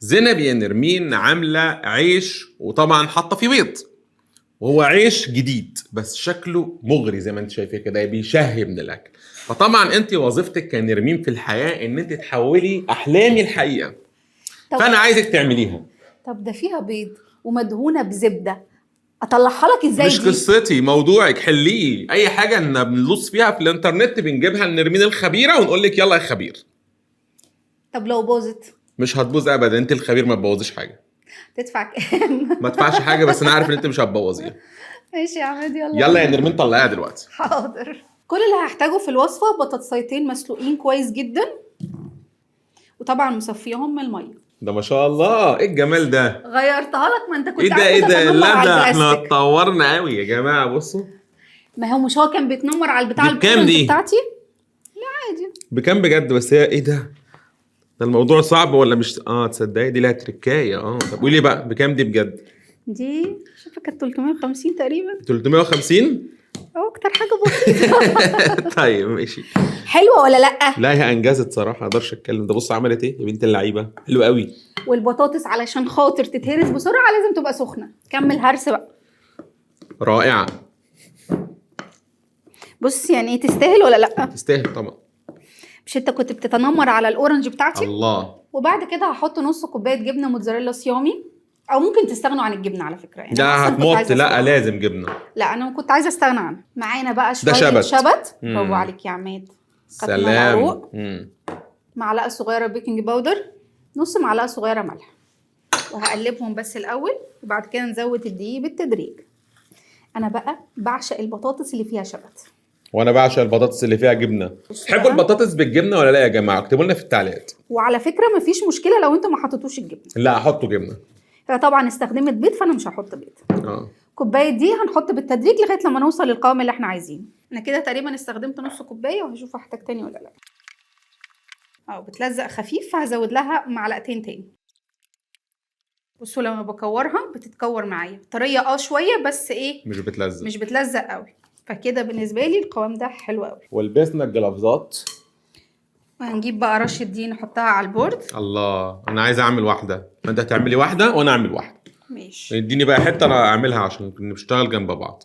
زينب يا نرمين عامله عيش وطبعا حاطه فيه بيض، وهو عيش جديد بس شكله مغري زي ما انت شايفه كده، بيشهي من الاكل. فطبعا انت وظيفتك كنرمين في الحياه ان انت تحولي احلامي الحقيقه، فانا عايزك تعمليها. طب ده فيها بيض ومدهونه بزبده، اطلعها لك ازاي مش دي؟ قصتي، موضوعك حليه. اي حاجه ان بنلص فيها في الانترنت بنجيبها لنرمين الخبيره ونقول لك يلا يا خبير. طب لو باظت مش هتبوظ ابدا، انت الخبير ما تبوظيش حاجه. تدفع كام؟ ما تدفعش حاجه، بس انا عارف ان انت مش هتبوظيها. ماشي يا عماد، يلا يا نرمين طلعيها دلوقتي. حاضر. كل اللي هحتاجه في الوصفه بطاطسيتين مسلوقين كويس جدا، وطبعا مصفيهم من الميه. ده ما شاء الله، ايه الجمال ده؟ غيرتها لك، ما انت كنت ايه ده عايز ايه ده؟ تتنمر لا على ده احنا البلاستيك. اتطورنا قوي يا جماعه. بصوا ما هو مش هو كان بيتنمر على البتاع دي بكام البورنج دي؟ بتاعتي؟ لا عادي. بكام بجد؟ بس هي ايه ده؟ ده الموضوع صعب ولا مش؟ تصدقي دي لها تركايه. طب قولي بقى بكام دي بجد؟ دي شوفها كانت 350 تقريبا، 350. او اكتر حاجه بسيطه. طيب ماشي. حلوه ولا لا؟ لا هي انجزت صراحه، ما اقدرش اتكلم. ده بص عملت ايه يا بنت اللعيبه، حلو قوي. والبطاطس علشان خاطر تتهرس بسرعه لازم تبقى سخنه. كمل هرس بقى. رائعه. بص يعني ايه، تستاهل ولا لا؟ تستاهل طبعا. مش انت كنت بتتنمر على الاورنج بتاعتي؟ الله. وبعد كده هحط نص كوبايه جبنه موتزاريلا صيامي، او ممكن تستغنوا عن الجبنه على فكره يعني. ده أنا أصلاً كنت هتمط. عايزة لا أستغنى. لازم جبنه. لا انا كنت عايزه استغنى عنها. معانا بقى ده شويه شبت. برافو عليك يا عماد. سلام. معلقه صغيره بيكنج باودر، نص معلقه صغيره ملح، وهقلبهم بس الاول، وبعد كده نزود الدقيق بالتدريج. انا بقى بعشق البطاطس اللي فيها شبت. وانا بعشق البطاطس اللي فيها جبنه. تحبوا بقى. البطاطس بالجبنه ولا لا يا جماعه؟ اكتبوا لنا في التعليقات. وعلى فكره مفيش مشكله لو انتوا ما حطيتوش الجبنه. لا احطوا جبنه. هي طبعا استخدمت بيض فانا مش هحط بيض. اه كوبايه دي هنحط بالتدريج لغايه لما نوصل للقوام اللي احنا عايزينه. انا كده تقريبا استخدمت نص كوبايه، وهشوف هحتاج تاني ولا لا. بتلزق خفيف، فهزود لها معلقتين تاني. بصوا لما بكورها بتتكور معايا طريه شويه، بس ايه، مش بتلزق قوي. فكده بالنسبه لي القوام ده حلو قوي. ولبسنا الجلافزات. وهنجيب بقى رشه دي نحطها على البورد. الله، انا عايز اعمل واحده، انت هتعملي واحده وانا اعمل واحده. ماشي. اديني بقى حته انا اعملها عشان نشتغل جنب بعض.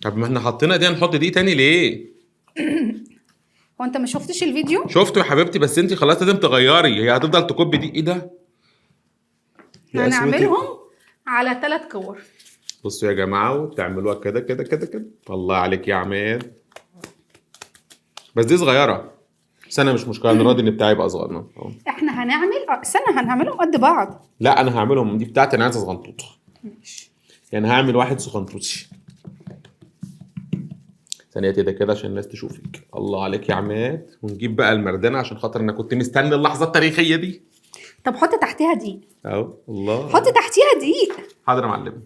طب ما احنا حطينا دي، هنحط دي تاني ليه؟ هو انت ما شفتش الفيديو؟ شفته يا حبيبتي، بس انت خلاص لازم تغيري. هي هتفضل تكب دي. ايه ده؟ يا هنعملهم على 3 كور. بصوا يا جماعه، وتعملوها كده كده كده كده. الله عليك يا عماد. بس دي صغيره، بس انا مش مشكله، انا راضي ان بتاعي يبقى صغير اهو. احنا هنعمل استنى، هنعملهم قد بعض. لا انا هعملهم، دي بتاعتي انا عايزه صغنطوطه. ماشي. يعني هعمل واحد صغنطوطي. ثانيه كده كده عشان الناس تشوفك. الله عليك يا عماد. ونجيب بقى المردانه عشان خاطر انا كنت مستني اللحظه التاريخيه دي. طب حط تحتها دقيق. اهو الله. حط تحتيها دقيق. حاضر يا معلم.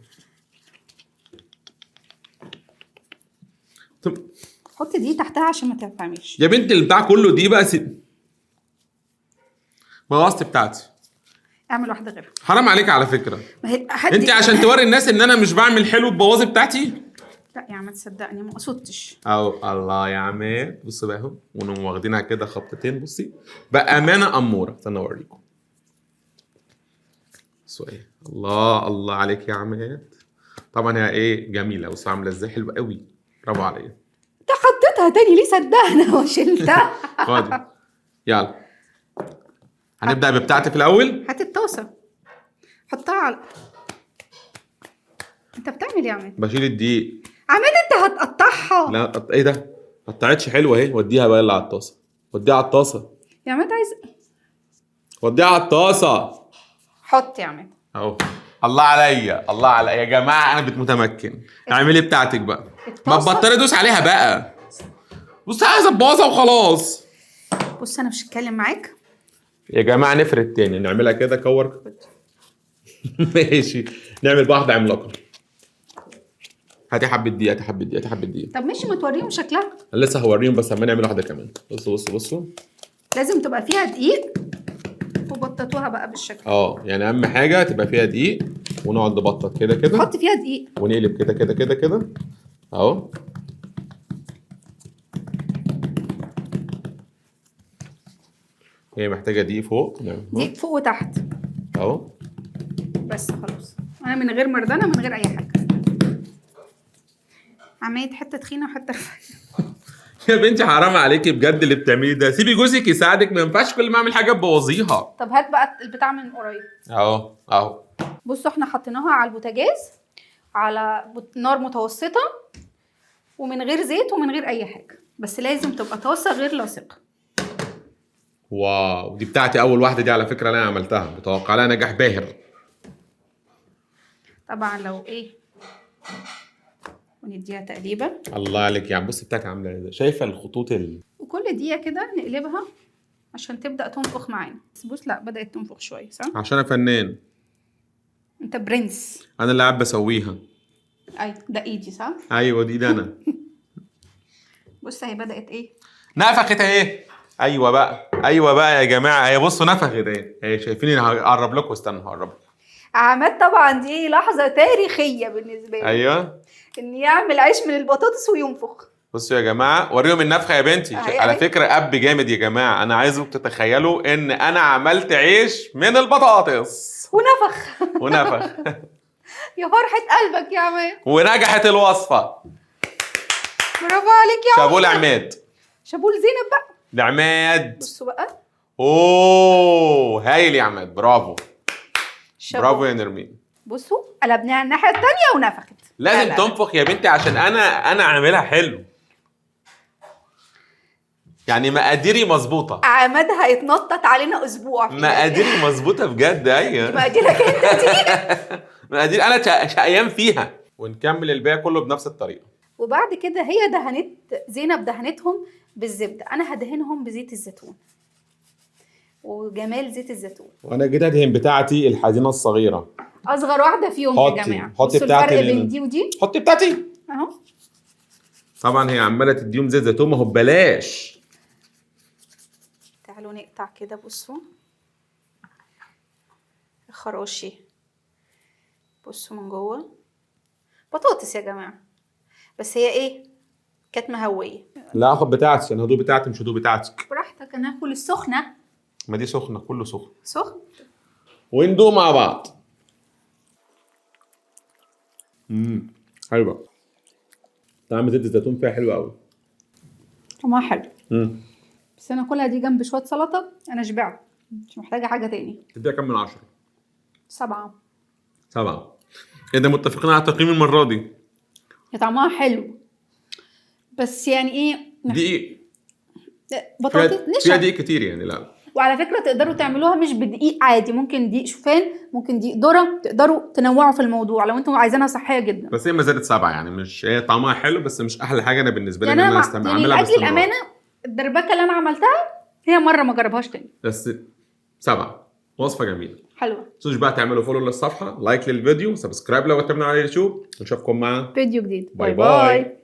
طب حط دي تحتها عشان ما تفهميش يا بنت البتاع كله دي بقى بوظت بتاعتي. اعمل واحده غيرها. حرام عليك على فكره. ما هي انت عشان توري الناس ان انا مش بعمل حلو تبوظي بتاعتي. لا يا عم تصدقني ما قصدتش. او الله يا عماد. بص بقى اهو، ونقوم واخدينها كده خبطتين. بصي بامانه اموره. استنى اوريكم. سؤال. الله الله عليك يا عماد. طبعا هي ايه جميله، بص عامله ازاي، حلوه قوي. برافو عليا. انت حطيتها تاني ليه؟ صدقنا وشلتها. خدي يلا. هنبدا ببتاعتي في الاول. هات الطاسه حطها على. انت بتعمل ايه يا عماد؟ بشيل الدقيق. عماد انت هتقطعها. لا ايه ده؟ قطعتش حلوه اهي. وديها بقى اللي على الطاسه. وديها على الطاسه. يا عماد عايز. وديها على الطاسه. حط يا عماد اهو. الله عليا الله عليا يا جماعه، انا متمكن. اعملي بتاعتك بقى. ما تبطلي دوس عليها بقى. بص عايزه تبوظها وخلاص. بص انا مش هتكلم معاك يا جماعه. نفرد تاني، نعملها كده كور. ماشي. نعمل بقى واحده عملاقه. هاتي حبه دقيقه، هاتي حبه دقيقه، هاتي حبه دقيقه. طب ماشي، ما توريهم شكلها. انا لسه هوريهم، بس اما نعمل واحده كمان. بصوا بصوا بصوا. لازم تبقى فيها دقيق، وبططوها بقى بالشكل. يعني اهم حاجه تبقى فيها دقيق، ونقعد نبطط كده كده. حط فيها دقيق ونقلب كده كده كده كده اهو. هي محتاجه دقيق فوق. دقيق فوق وتحت اهو. بس خلاص، انا من غير مردانه، من غير اي حاجه. عملت حته تخينه وحته رفيعه. يا بنتي حرام عليكي بجد اللي بتعمليه ده، سيبي جوزك يساعدك، ما ينفعش كل ما اعمل حاجه تبوظيها. طب هات بقى البتاع من قريب. اهو اهو. بصوا احنا حطيناها على البوتاجاز على نار متوسطه ومن غير زيت ومن غير اي حاجه، بس لازم تبقى طاسه غير لاصقه. واو، دي بتاعتي اول واحده دي على فكره اللي انا عملتها، متوقع لها نجاح باهر. طبعا لو ايه، ونديها تقليبه. الله عليك، يعني بصي بتاعتي عامله ايه، شايفه الخطوط وكل دقيقه كده نقلبها عشان تبدا تنفخ معانا. بس بص، لا بدات تنفخ شويه، صح؟ عشان انا فنان، انت برنس. انا اللي قاعد بسويها. ايوه ده ايدي، صح؟ ايوه دي ده انا. بص هي بدات ايه، نفخت اهي. ايوه بقى، ايوه بقى يا جماعه، هي بصوا نفخت اهي. هي شايفين، هقرب لكم، استنى هقرب. عماد طبعا دي لحظه تاريخيه بالنسبه لي. ايوه، ان يعمل عيش من البطاطس وينفخ. بصوا يا جماعه، وريهم النفخه يا بنتي. على فكره اب جامد يا جماعه، انا عايزكم تتخيلوا ان انا عملت عيش من البطاطس ونفخ. ونفخ. يا فرحه قلبك يا عماد، ونجحت الوصفه. برافو عليك يا شابوه عماد. لعماد. شابوه لزينب بقى. لعماد. بصوا بقى. اوه هايل يا عماد، برافو. شابوه. برافو يا نرمين. بصوا قلبناها الناحيه الثانيه ونفخت. لازم لا. تنفخ يا بنتي عشان انا عاملها حلو، يعني مقاديري مظبوطه. عماد هيتنطط علينا اسبوع. مقاديري مظبوطه بجد. ايوه مقاديرك انت دي. مقادير انا شقيان فيها. ونكمل الباقي كله بنفس الطريقه. وبعد كده هي دهنت، زينب دهنتهم بالزبده، انا هدهنهم بزيت الزيتون. وجمال زيت الزيتون. وانا جيت ادهن بتاعتي الحزينه الصغيره. اصغر واحده فيهم يا جماعه. حطي بصوا بتاعتي الفرق بين دي ودي حطي بتاعتي اهو. طبعا هي عماله تديهم زيت زيتون، ما هو ببلاش. تعالوا نقطع كده. بصوا خراشي، بصوا من جوه بطاطس يا جماعه، بس هي ايه، كانت مهويه. لا اخد بتاعتي عشان هدوء بتاعتي مش هدوء بتاعتك. براحتك، انا هاكل السخنه. ما دي سخنه، كله سخن. سخن. وندوق مع بعض. حلوه. طعم زيت الزيتون فيها حلو قوي. طعمها حلو. بس انا اكلها دي جنب شويه سلطه، انا شبعت، مش محتاجه حاجه تاني. تديها كام من 10؟ 7. 7. ايه ده، متفقين على التقييم المره دي. هي طعمها حلو، بس يعني ايه، دقيق. بطاطس فيها نشا. دقيق كتير يعني. لا وعلى فكره تقدروا تعملوها مش بدقيق عادي، ممكن دقيق شوفان، ممكن دقيق ذره، تقدروا تنوعوا في الموضوع لو انتم عايزينها صحيه جدا. بس هي ما زادت 7 يعني، مش هي طعمها حلو بس مش احلى حاجه انا بالنسبه لي يعني ان انا يعني اعملها لاجل باستمرار. الامانه الدربكه اللي انا عملتها هي مره ما جربهاش تاني. بس 7 وصفه جميله. حلوه. تنسوش بقى تعملوا فولو للصفحه، لايك للفيديو، سبسكرايب لو تابعونا على اليوتيوب. نشوفكم مع فيديو جديد. باي باي.